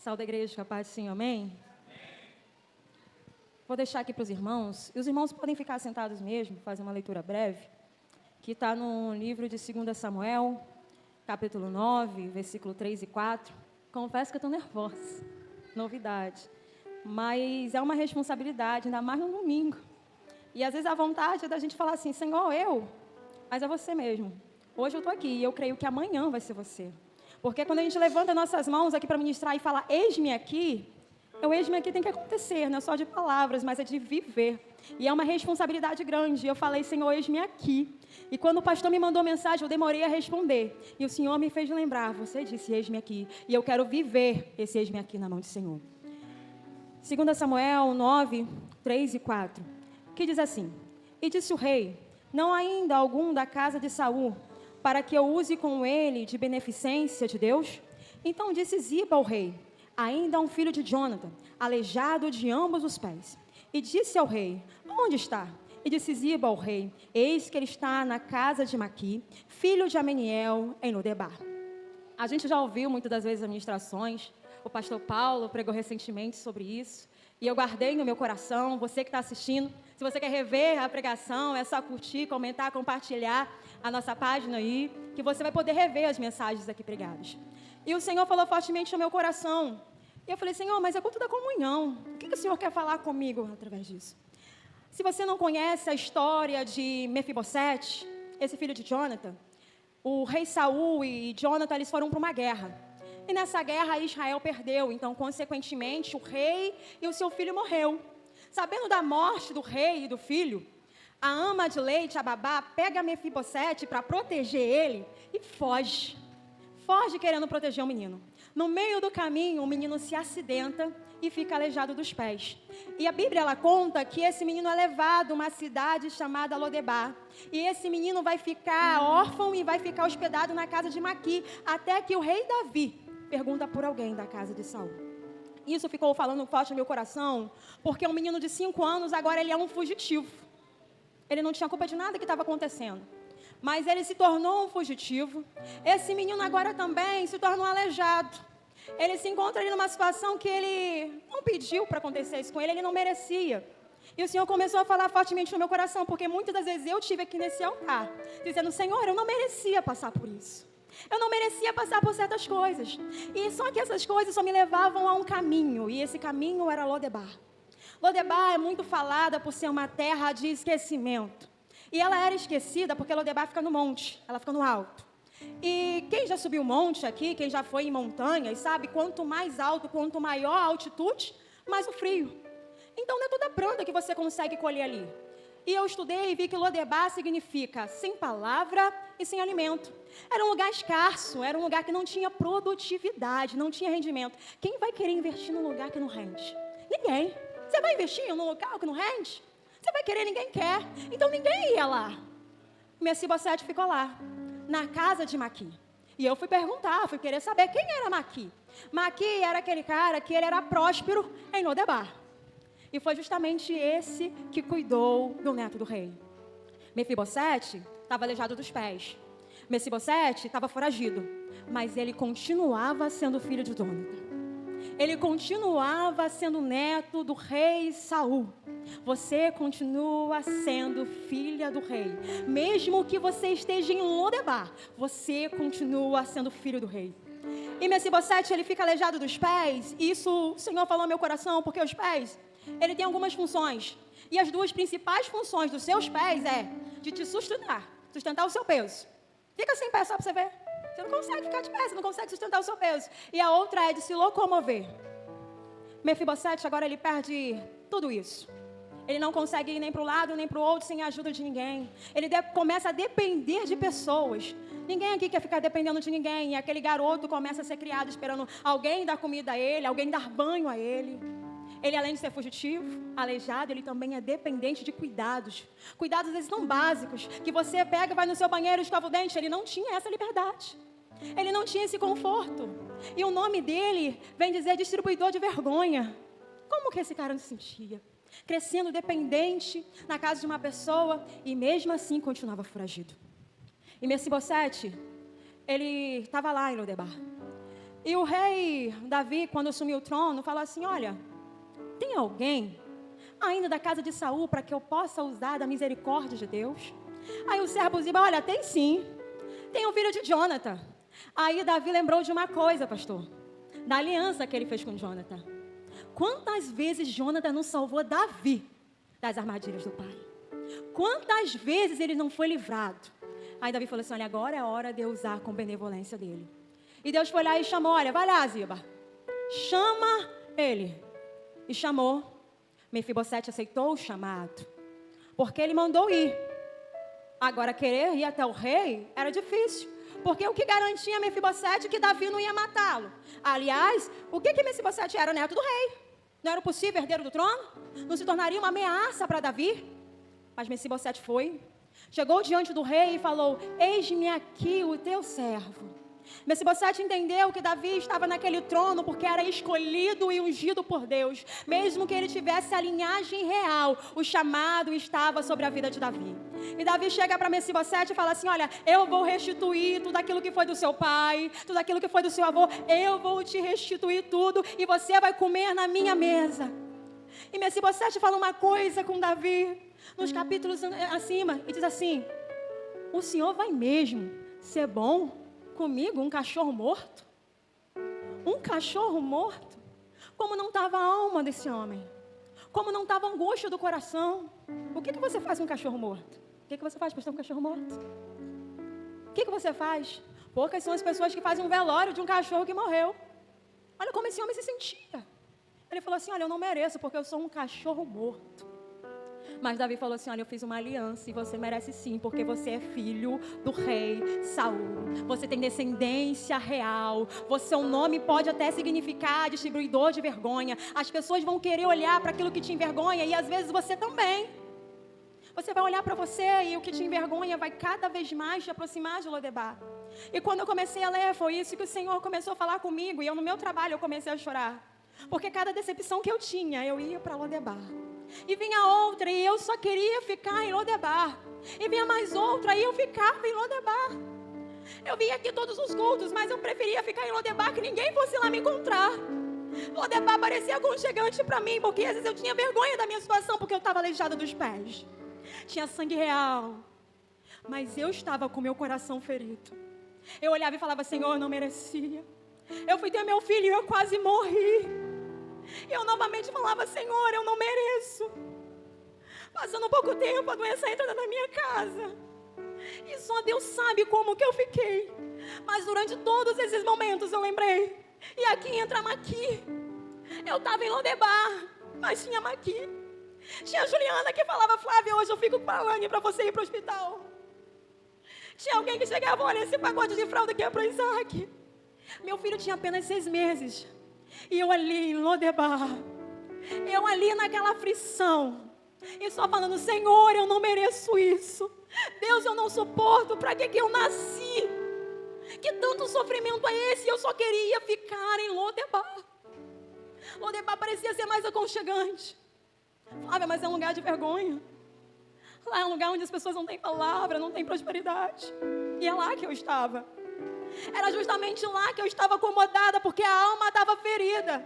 Pessoal da igreja, com a paz do Senhor, amém? Vou deixar aqui para os irmãos, e os irmãos podem ficar sentados mesmo, fazer uma leitura breve, que está no livro de 2 Samuel, capítulo 9, versículo 3 e 4. Confesso que eu estou nervosa, novidade, mas é uma responsabilidade, ainda mais no domingo. E às vezes a vontade é da gente falar assim, Senhor, mas é você mesmo. Hoje eu estou aqui e eu creio que amanhã vai ser você. Porque quando a gente levanta nossas mãos aqui para ministrar e falar, eis-me aqui, o eis-me aqui tem que acontecer, não é só de palavras, mas é de viver. E é uma responsabilidade grande. E eu falei, Senhor, eis-me aqui. E quando o pastor me mandou mensagem, eu demorei a responder. E o Senhor me fez lembrar, você disse, eis-me aqui. E eu quero viver esse eis-me aqui na mão do Senhor. 2 Samuel 9, 3 e 4, que diz assim, e disse o rei, não há ainda algum da casa de Saul, para que eu use com ele de beneficência de Deus? Então disse Ziba ao rei, ainda há um filho de Jonathan, aleijado de ambos os pés. E disse ao rei, onde está? E disse Ziba ao rei, eis que ele está na casa de Maqui, filho de Ameniel, em Lodebar. A gente já ouviu muitas das vezes as ministrações, o pastor Paulo pregou recentemente sobre isso, e eu guardei no meu coração, você que está assistindo, se você quer rever a pregação, é só curtir, comentar, compartilhar a nossa página aí, que você vai poder rever as mensagens aqui pregadas. E o Senhor falou fortemente no meu coração. E eu falei, Senhor, mas é culto da comunhão. O que o Senhor quer falar comigo através disso? Se você não conhece a história de Mefibosete, esse filho de Jonathan, o rei Saul e Jonathan, eles foram para uma guerra. E nessa guerra Israel perdeu. Então, consequentemente, o rei e o seu filho morreu. Sabendo da morte do rei e do filho, a ama de leite, a babá, pega Mefibosete para proteger ele e foge. Foge querendo proteger o menino. No meio do caminho, o menino se acidenta e fica aleijado dos pés. E a Bíblia, ela conta que esse menino é levado a uma cidade chamada Lodebar. E esse menino vai ficar órfão e vai ficar hospedado na casa de Maqui, até que o rei Davi pergunta por alguém da casa de Saul. Isso ficou falando forte no meu coração, porque um menino de 5 anos, agora ele é um fugitivo. Ele não tinha culpa de nada que estava acontecendo. Mas ele se tornou um fugitivo. Esse menino agora também se tornou aleijado. Ele se encontra ali numa situação que ele não pediu para acontecer isso com ele, ele não merecia. E o Senhor começou a falar fortemente no meu coração, porque muitas das vezes eu estive aqui nesse altar, dizendo, Senhor, eu não merecia passar por isso. Eu não merecia passar por certas coisas. E só que essas coisas só me levavam a um caminho. E esse caminho era Lodebar. Lodebar é muito falada por ser uma terra de esquecimento. E ela era esquecida porque Lodebar fica no monte. Ela fica no alto. E quem já subiu monte aqui, quem já foi em montanhas, sabe? Quanto mais alto, quanto maior a altitude, mais o frio. Então não é toda planta que você consegue colher ali. E eu estudei e vi que Lodebar significa sem palavra e sem alimento. Era um lugar escasso, era um lugar que não tinha produtividade, não tinha rendimento. Quem vai querer investir num lugar que não rende? Ninguém. Você vai investir num local que não rende? Você vai querer, ninguém quer. Então ninguém ia lá. Mefibosete ficou lá, na casa de Maqui. E eu fui perguntar, fui querer saber quem era Maqui. Maqui era aquele cara que ele era próspero em Lodebar. E foi justamente esse que cuidou do neto do rei. Mefibosete estava aleijado dos pés. Mefibosete estava foragido. Mas ele continuava sendo filho de Jonathan. Ele continuava sendo neto do rei Saul. Você continua sendo filha do rei. Mesmo que você esteja em Lodebar, você continua sendo filho do rei. E Mefibosete, ele fica aleijado dos pés. E isso o Senhor falou no meu coração, porque os pés, ele tem algumas funções. E as duas principais funções dos seus pés é de te sustentar o seu peso. Fica assim em pé só para você ver. Você não consegue ficar de pé, você não consegue sustentar o seu peso. E a outra é de se locomover. Mefibosete agora ele perde tudo isso. Ele não consegue ir nem para o lado, nem para o outro, sem a ajuda de ninguém. Ele começa a depender de pessoas. Ninguém aqui quer ficar dependendo de ninguém. E aquele garoto começa a ser criado esperando alguém dar comida a ele, alguém dar banho a ele. Ele, além de ser fugitivo, aleijado, ele também é dependente de cuidados. Cuidados, às vezes, tão básicos, que você pega, vai no seu banheiro, escova o dente. Ele não tinha essa liberdade. Ele não tinha esse conforto. E o nome dele vem dizer distribuidor de vergonha. Como que esse cara se sentia? Crescendo dependente na casa de uma pessoa e mesmo assim continuava foragido. E Mefibosete, ele estava lá em Lodebar. E o rei Davi, quando assumiu o trono, falou assim, olha, tem alguém ainda da casa de Saul para que eu possa usar da misericórdia de Deus? Aí o servo Ziba, olha, tem sim. Tem um filho de Jonathan. Aí Davi lembrou de uma coisa, pastor, da aliança que ele fez com Jonathan. Quantas vezes Jonathan não salvou Davi das armadilhas do pai? Quantas vezes ele não foi livrado? Aí Davi falou assim, olha, agora é a hora de eu usar com benevolência dele. E Deus foi lá e chamou, olha, vai lá, Ziba, chama ele. E chamou. Mefibosete aceitou o chamado, porque ele mandou ir. Agora, querer ir até o rei era difícil, porque o que garantia Mefibosete que Davi não ia matá-lo? Aliás, o que Mefibosete era? Neto do rei. Não era o possível herdeiro do trono? Não se tornaria uma ameaça para Davi? Mas Mefibosete foi, chegou diante do rei e falou, eis-me aqui o teu servo. Mefibosete entendeu que Davi estava naquele trono porque era escolhido e ungido por Deus. Mesmo que ele tivesse a linhagem real, o chamado estava sobre a vida de Davi. E Davi chega para Mefibosete e fala assim, olha, eu vou restituir tudo aquilo que foi do seu pai, tudo aquilo que foi do seu avô, eu vou te restituir tudo e você vai comer na minha mesa. E Mefibosete fala uma coisa com Davi, nos capítulos acima, e diz assim, o Senhor vai mesmo ser bom comigo, um cachorro morto? Um cachorro morto? Como não estava a alma desse homem? Como não estava a angústia do coração? O que você faz com um cachorro morto? O que você faz, pastor, com um cachorro morto? O que você faz? Poucas são as pessoas que fazem um velório de um cachorro que morreu. Olha como esse homem se sentia. Ele falou assim, olha, eu não mereço porque eu sou um cachorro morto. Mas Davi falou assim, olha, eu fiz uma aliança e você merece sim, porque você é filho do rei Saul. Você tem descendência real. Seu nome pode até significar distribuidor de vergonha. As pessoas vão querer olhar para aquilo que te envergonha e às vezes você também. Você vai olhar para você e o que te envergonha vai cada vez mais te aproximar de Lodebar. E quando eu comecei a ler, foi isso que o Senhor começou a falar comigo. E eu no meu trabalho eu comecei a chorar. Porque cada decepção que eu tinha, eu ia para Lodebar. E vinha outra e eu só queria ficar em Lodebar. E vinha mais outra e eu ficava em Lodebar. Eu vinha aqui todos os cultos, mas eu preferia ficar em Lodebar, que ninguém fosse lá me encontrar. Lodebar parecia aconchegante para mim, porque às vezes eu tinha vergonha da minha situação, porque eu estava aleijada dos pés. Tinha sangue real, mas eu estava com meu coração ferido. Eu olhava e falava, Senhor, eu não merecia. Eu fui ter meu filho e eu quase morri. E eu novamente falava, Senhor, eu não mereço. Passando um pouco tempo, a doença entra na minha casa. E só Deus sabe como que eu fiquei. Mas durante todos esses momentos eu lembrei. E aqui entra a Maqui. Eu estava em Lodebar, mas tinha Maqui. Tinha a Juliana que falava, Flávia, hoje eu fico com a Alane para você ir para o hospital. Tinha alguém que chegava, olha, esse pacote de fralda aqui é para o Isaac. Meu filho tinha apenas 6 meses. E eu ali em Lodebar, eu ali naquela aflição, e só falando, Senhor, eu não mereço isso. Deus, eu não suporto, para que eu nasci? Que tanto sofrimento é esse? Eu só queria ficar em Lodebar. Lodebar parecia ser mais aconchegante. Flávia, mas é um lugar de vergonha. Lá é um lugar onde as pessoas não têm palavra, não têm prosperidade. E é lá que eu estava. Era justamente lá que eu estava acomodada, porque a alma estava ferida.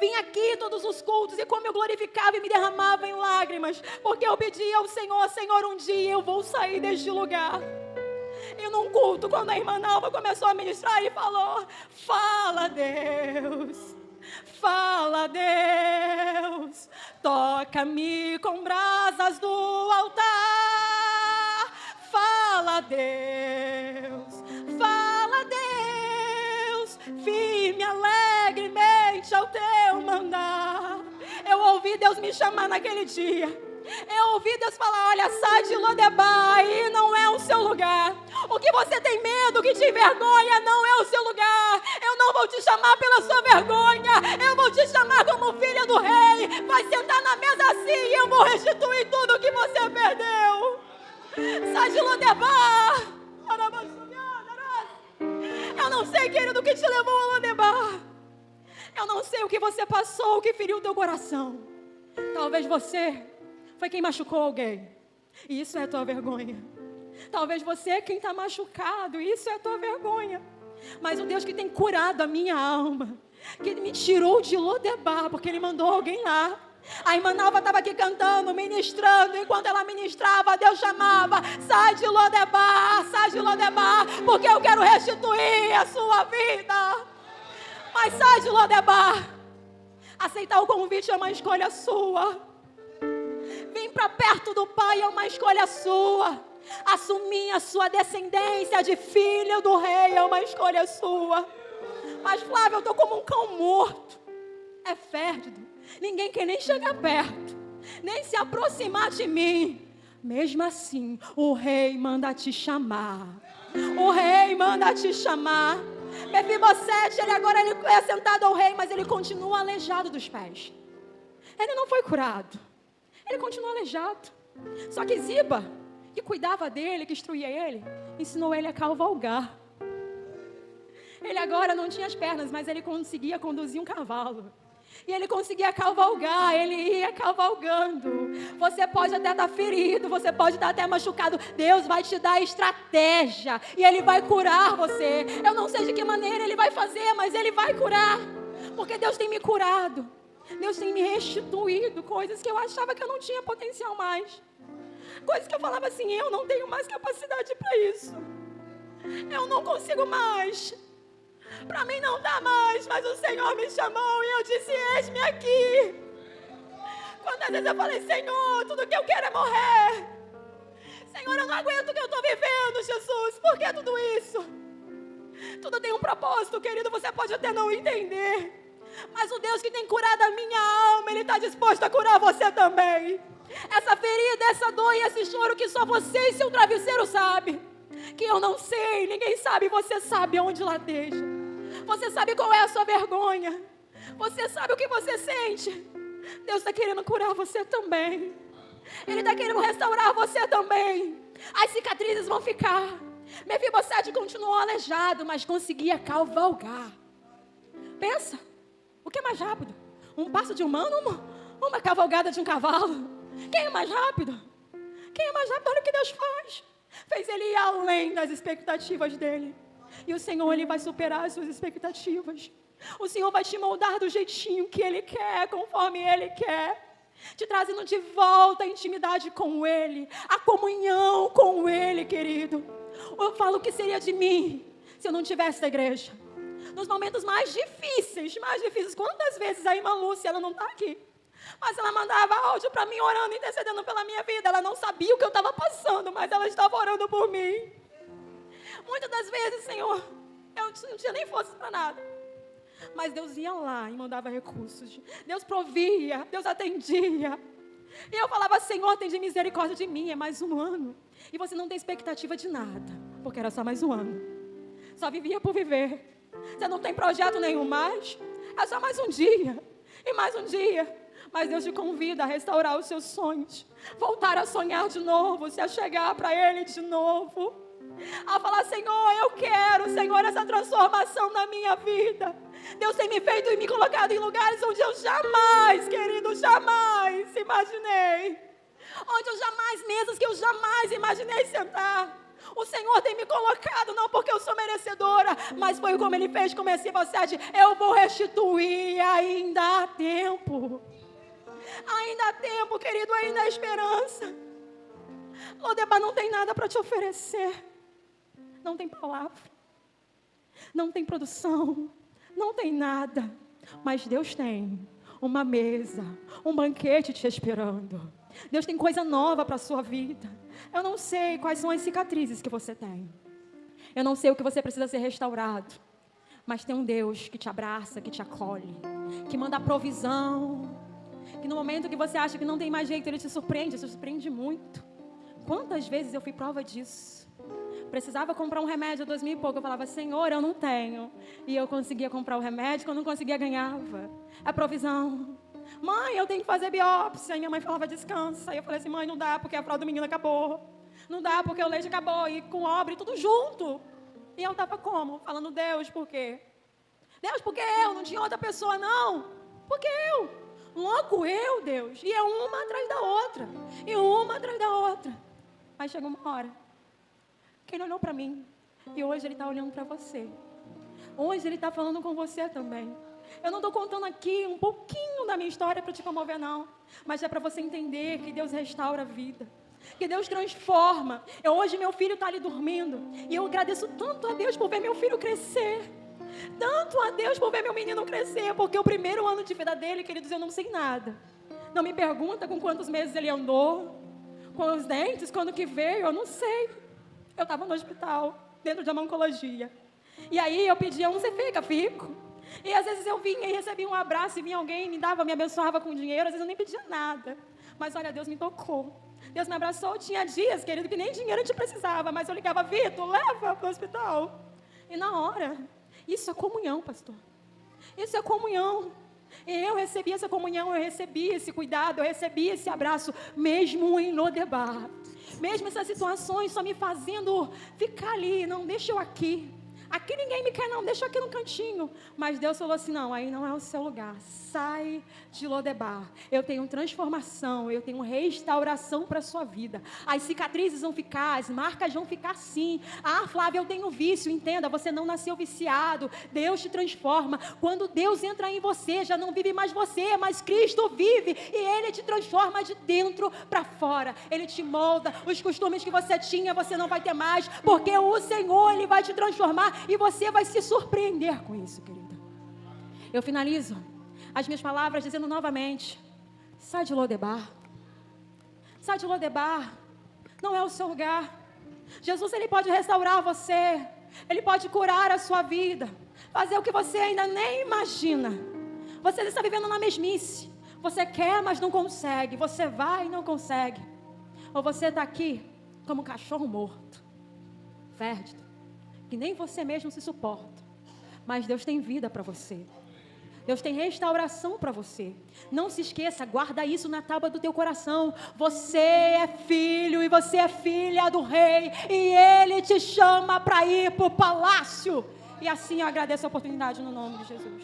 Vim aqui todos os cultos e como eu glorificava e me derramava em lágrimas, porque eu pedia ao Senhor, Senhor, um dia eu vou sair deste lugar. E num culto, quando a irmã Nalva começou a ministrar e falou, fala Deus, fala Deus, toca-me com brasas do altar, fala Deus, fala Deus, firme, alegremente ao teu mandar. Eu ouvi Deus me chamar naquele dia. Eu ouvi Deus falar, olha, sai de Lodebar, aí não é o seu lugar. O que você tem medo, que te envergonha, não é o seu lugar. Eu não vou te chamar pela sua vergonha, eu vou te chamar como filha do rei. Vai sentar na mesa assim e eu vou restituir tudo que você perdeu. Sai de Lodebar. Eu não sei, querido, o que te levou a Lodebar. Eu não sei o que você passou, o que feriu o teu coração. Talvez você foi quem machucou alguém, e isso é a tua vergonha. Talvez você é quem está machucado, e isso é a tua vergonha. Mas o Deus que tem curado a minha alma, que Ele me tirou de Lodebar, porque Ele mandou alguém lá. A irmã Nalva estava aqui cantando, ministrando. Enquanto ela ministrava, Deus chamava: sai de Lodebar, porque eu quero restituir a sua vida. Mas sai de Lodebar. Aceitar o convite é uma escolha sua. Vir para perto do Pai é uma escolha sua. Assumir a sua descendência de filho do rei é uma escolha sua. Mas Flávia, eu estou como um cão morto. É fértil. Ninguém quer nem chegar perto, nem se aproximar de mim. Mesmo assim, o rei manda te chamar. O rei manda te chamar. Mefibosete, ele é sentado ao rei, mas ele continua aleijado dos pés. Ele não foi curado. Ele continua aleijado. Só que Ziba, que cuidava dele, que instruía ele, ensinou ele a cavalgar. Ele agora não tinha as pernas, mas ele conseguia conduzir um cavalo. E ele conseguia cavalgar, ele ia cavalgando. Você pode até estar ferido, você pode estar até machucado. Deus vai te dar estratégia e Ele vai curar você. Eu não sei de que maneira Ele vai fazer, mas Ele vai curar. Porque Deus tem me curado. Deus tem me restituído coisas que eu achava que eu não tinha potencial mais. Coisas que eu falava assim, eu não tenho mais capacidade para isso. Eu não consigo mais. Para mim não dá mais, mas o Senhor me chamou e eu disse, eis-me aqui. Quantas vezes eu falei, Senhor, tudo que eu quero é morrer. Senhor, eu não aguento o que eu estou vivendo, Jesus. Por que tudo isso? Tudo tem um propósito, querido, você pode até não entender. Mas o Deus que tem curado a minha alma, Ele está disposto a curar você também. Essa ferida, essa dor e esse choro que só você e seu travesseiro sabe. Que eu não sei, ninguém sabe, você sabe onde lateja. Você sabe qual é a sua vergonha. Você sabe o que você sente. Deus está querendo curar você também. Ele está querendo restaurar você também. As cicatrizes vão ficar. Mefibosete continuou aleijado, mas conseguia cavalgar. Pensa, o que é mais rápido? Um passo de humano ou uma cavalgada de um cavalo? Quem é mais rápido? Quem é mais rápido? Olha o que Deus faz. Fez ele ir além das expectativas dele. E o Senhor, Ele vai superar as suas expectativas. O Senhor vai te moldar do jeitinho que Ele quer, conforme Ele quer. Te trazendo de volta a intimidade com Ele, a comunhão com Ele, querido. Eu falo o que seria de mim se eu não tivesse da igreja. Nos momentos mais difíceis. Quantas vezes a irmã Lúcia, ela não está aqui, mas ela mandava áudio para mim, orando, intercedendo pela minha vida. Ela não sabia o que eu estava passando, mas ela estava orando por mim. Muitas das vezes, Senhor, eu não tinha nem força para nada. Mas Deus ia lá e mandava recursos. Deus provia, Deus atendia. E eu falava, Senhor, tem de misericórdia de mim, é mais um ano. E você não tem expectativa de nada, porque era só mais um ano. Só vivia por viver. Você não tem projeto nenhum mais, é só mais um dia. E mais um dia. Mas Deus te convida a restaurar os seus sonhos. Voltar a sonhar de novo, se achegar para Ele de novo. A falar, Senhor, eu quero, Senhor, essa transformação na minha vida. Deus tem me feito e me colocado em lugares onde eu jamais, querido, jamais imaginei. Onde eu jamais, mesas que eu jamais imaginei sentar. O Senhor tem me colocado, não porque eu sou merecedora, mas foi como Ele fez com Mefibosete. Eu vou restituir, ainda há tempo. Ainda há tempo, querido, ainda há esperança. Lodebar não tem nada para te oferecer. Não tem palavra. Não tem produção. Não tem nada. Mas Deus tem uma mesa, um banquete te esperando. Deus tem coisa nova para a sua vida. Eu não sei quais são as cicatrizes que você tem. Eu não sei o que você precisa ser restaurado. Mas tem um Deus que te abraça, que te acolhe, que manda provisão. Que no momento que você acha que não tem mais jeito, Ele te surpreende muito. Quantas vezes eu fui prova disso? Precisava comprar um remédio, 2.000 e pouco. Eu falava, Senhor, eu não tenho. E eu conseguia comprar o remédio, quando não conseguia, ganhava. É provisão. Mãe, eu tenho que fazer biópsia. E minha mãe falava, descansa. E eu falei assim, mãe, não dá, porque a fralda do menino acabou. Não dá, porque o leite acabou. E com obra e tudo junto. E eu estava como? Falando, Deus, por quê? Deus, por que eu? Não tinha outra pessoa, não. Por que eu? Logo eu, Deus. E é uma atrás da outra. E uma atrás da outra. Aí chegou uma hora que Ele olhou para mim. E hoje Ele está olhando para você. Hoje Ele está falando com você também. Eu não estou contando aqui um pouquinho da minha história para te comover, não. Mas é para você entender que Deus restaura a vida, que Deus transforma. Hoje meu filho está ali dormindo, e eu agradeço tanto a Deus por ver meu filho crescer. Tanto a Deus por ver meu menino crescer, porque o primeiro ano de vida dele, queridos, eu não sei nada. Não me pergunta com quantos meses ele andou, com os dentes, quando que veio, eu não sei. Eu estava no hospital, dentro de uma oncologia. E aí eu pedia você fico. E às vezes eu vinha e recebia um abraço, e vinha alguém, me abençoava com dinheiro, às vezes eu nem pedia nada. Mas olha, Deus me tocou. Deus me abraçou. Tinha dias, querido, que nem dinheiro a gente precisava, mas eu ligava, Vitor, leva para o hospital. E na hora, isso é comunhão, pastor. Isso é comunhão. E eu recebi essa comunhão, eu recebi esse cuidado, eu recebi esse abraço, mesmo em Lodebar. Mesmo essas situações só me fazendo ficar ali, não, deixa eu aqui. Aqui ninguém me quer, não, deixa eu aqui no cantinho. Mas Deus falou assim, não, aí não é o seu lugar. Sai de Lodebar. Eu tenho transformação, eu tenho restauração para a sua vida. As cicatrizes vão ficar, as marcas vão ficar sim. Ah, Flávia, eu tenho vício. Entenda, você não nasceu viciado. Deus te transforma. Quando Deus entra em você, já não vive mais você, mas Cristo vive. E Ele te transforma de dentro para fora. Ele te molda. Os costumes que você tinha, você não vai ter mais. Porque o Senhor, Ele vai te transformar. E você vai se surpreender com isso, querida. Eu finalizo as minhas palavras dizendo novamente, sai de Lodebar. Sai de Lodebar. Não é o seu lugar. Jesus, Ele pode restaurar você. Ele pode curar a sua vida. Fazer o que você ainda nem imagina. Você está vivendo na mesmice. Você quer, mas não consegue. Você vai e não consegue. Ou você está aqui como um cachorro morto, fértil, que nem você mesmo se suporta. Mas Deus tem vida para você. Deus tem restauração para você. Não se esqueça, guarda isso na tábua do teu coração. Você é filho e você é filha do rei. E Ele te chama para ir para o palácio. E assim eu agradeço a oportunidade no nome de Jesus.